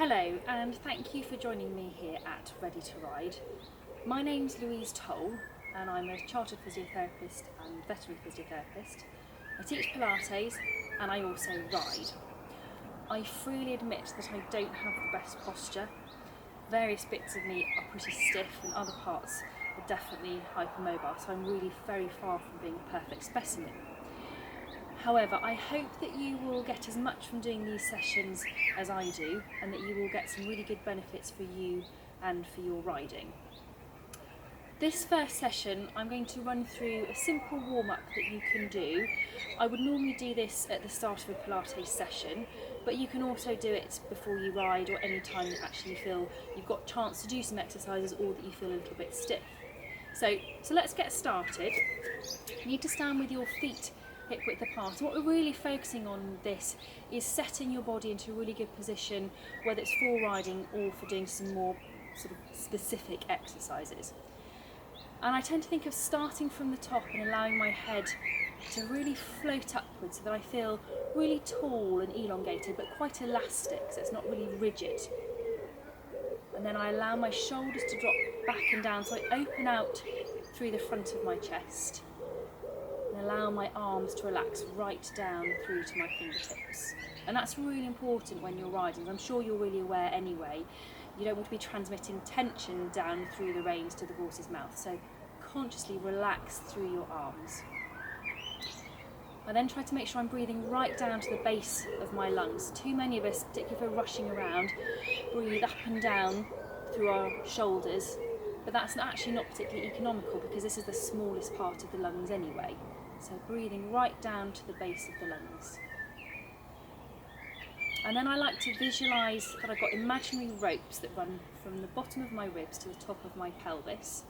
Hello, and thank you for joining me here at Ready to Ride. My name's Louise Towl, and I'm a chartered physiotherapist and veterinary physiotherapist. I teach Pilates, and I also ride. I freely admit that I don't have the best posture. Various bits of me are pretty stiff, and other parts are definitely hypermobile, so I'm really very far from being a perfect specimen. However, I hope that you will get as much from doing these sessions as I do, and that you will get some really good benefits for you and for your riding. This first session, I'm going to run through a simple warm-up that you can do. I would normally do this at the start of a Pilates session, but you can also do it before you ride or any time you actually feel you've got a chance to do some exercises or that you feel a little bit stiff. So let's get started. You need to stand with your feet hip width apart. What we're really focusing on this is setting your body into a really good position, whether it's for riding or for doing some more sort of specific exercises. And I tend to think of starting from the top and allowing my head to really float upwards so that I feel really tall and elongated but quite elastic, so it's not really rigid. And then I allow my shoulders to drop back and down, so I open out through the front of my chest and allow my arms to relax right down through to my fingertips. And that's really important when you're riding. I'm sure you're really aware anyway. You don't want to be transmitting tension down through the reins to the horse's mouth, so consciously relax through your arms. I then try to make sure I'm breathing right down to the base of my lungs. Too many of us, particularly if we're rushing around, breathe up and down through our shoulders, but that's actually not particularly economical because this is the smallest part of the lungs anyway. So breathing right down to the base of the lungs. And then I like to visualise that I've got imaginary ropes that run from the bottom of my ribs to the top of my pelvis.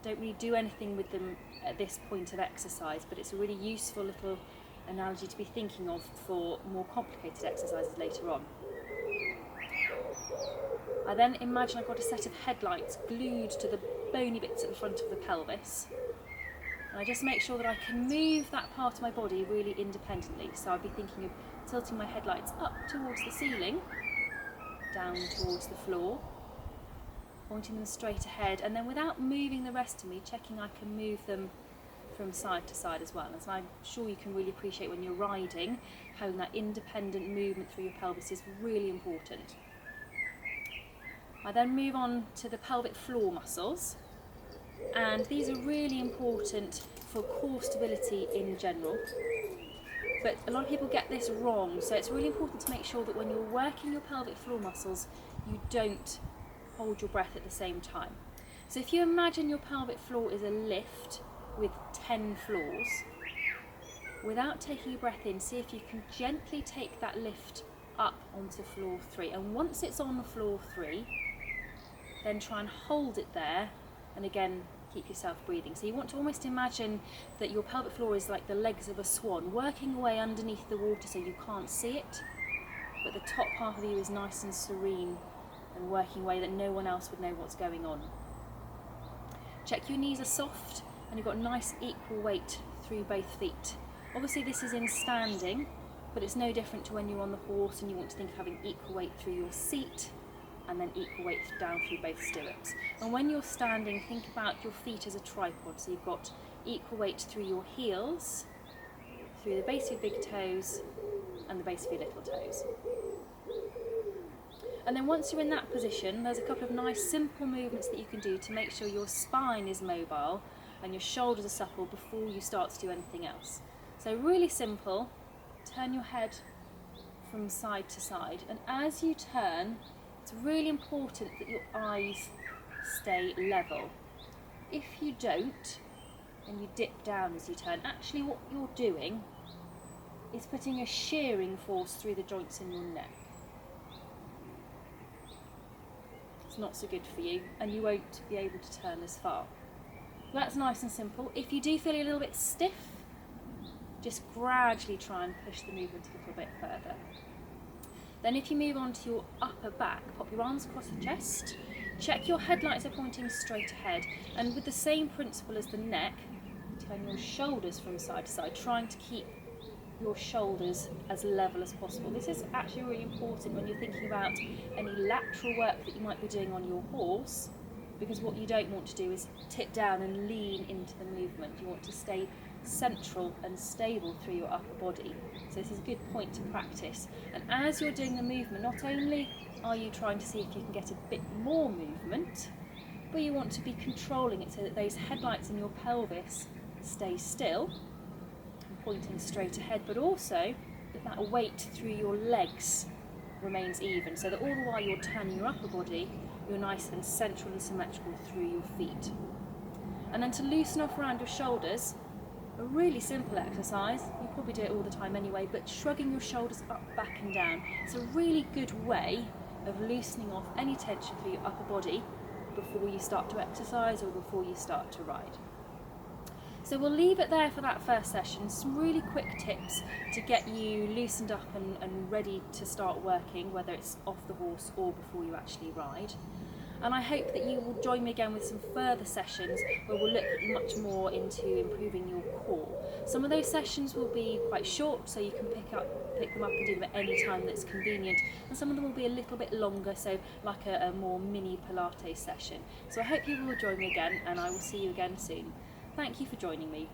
Don't really do anything with them at this point of exercise, but it's a really useful little analogy to be thinking of for more complicated exercises later on. I then imagine I've got a set of headlights glued to the bony bits at the front of the pelvis. And I just make sure that I can move that part of my body really independently. So I'd be thinking of tilting my headlights up towards the ceiling, down towards the floor, pointing them straight ahead, and then without moving the rest of me, checking I can move them from side to side as well. As I'm sure you can really appreciate when you're riding, having that independent movement through your pelvis is really important. I then move on to the pelvic floor muscles. And these are really important for core stability in general, but a lot of people get this wrong, so it's really important to make sure that when you're working your pelvic floor muscles, you don't hold your breath at the same time. So if you imagine your pelvic floor is a lift with 10 floors, without taking your breath in, see if you can gently take that lift up onto floor 3, and once it's on floor 3, then try and hold it there. And again, keep yourself breathing. So you want to almost imagine that your pelvic floor is like the legs of a swan, working away underneath the water so you can't see it, but the top half of you is nice and serene and working away that no one else would know what's going on. Check your knees are soft and you've got nice equal weight through both feet. Obviously this is in standing, but it's no different to when you're on the horse and you want to think of having equal weight through your seat and then equal weight down through both stirrups. And when you're standing, think about your feet as a tripod. So you've got equal weight through your heels, through the base of your big toes, and the base of your little toes. And then once you're in that position, there's a couple of nice simple movements that you can do to make sure your spine is mobile and your shoulders are supple before you start to do anything else. So really simple, turn your head from side to side, and as you turn, it's really important that your eyes stay level. If you don't, and you dip down as you turn, actually what you're doing is putting a shearing force through the joints in your neck. It's not so good for you, and you won't be able to turn as far. That's nice and simple. If you do feel a little bit stiff, just gradually try and push the movement a little bit further. Then if you move on to your upper back, pop your arms across the chest, check your headlights are pointing straight ahead, and with the same principle as the neck, turn your shoulders from side to side, trying to keep your shoulders as level as possible. This is actually really important when you're thinking about any lateral work that you might be doing on your horse, because what you don't want to do is tip down and lean into the movement. You want to stay central and stable through your upper body. So this is a good point to practice. And as you're doing the movement, not only are you trying to see if you can get a bit more movement, but you want to be controlling it so that those headlights in your pelvis stay still and pointing straight ahead, but also that weight through your legs remains even, so that all the while you're turning your upper body, you're nice and central and symmetrical through your feet. And then to loosen off around your shoulders, a really simple exercise, you probably do it all the time anyway, but shrugging your shoulders up, back and down. It's a really good way of loosening off any tension through your upper body before you start to exercise or before you start to ride. So we'll leave it there for that first session. Some really quick tips to get you loosened up and ready to start working, whether it's off the horse or before you actually ride. And I hope that you will join me again with some further sessions where we'll look much more into improving your core. Some of those sessions will be quite short, so you can pick them up and do them at any time that's convenient, and some of them will be a little bit longer, so like a more mini Pilates session. So I hope you will join me again, and I will see you again soon. Thank you for joining me.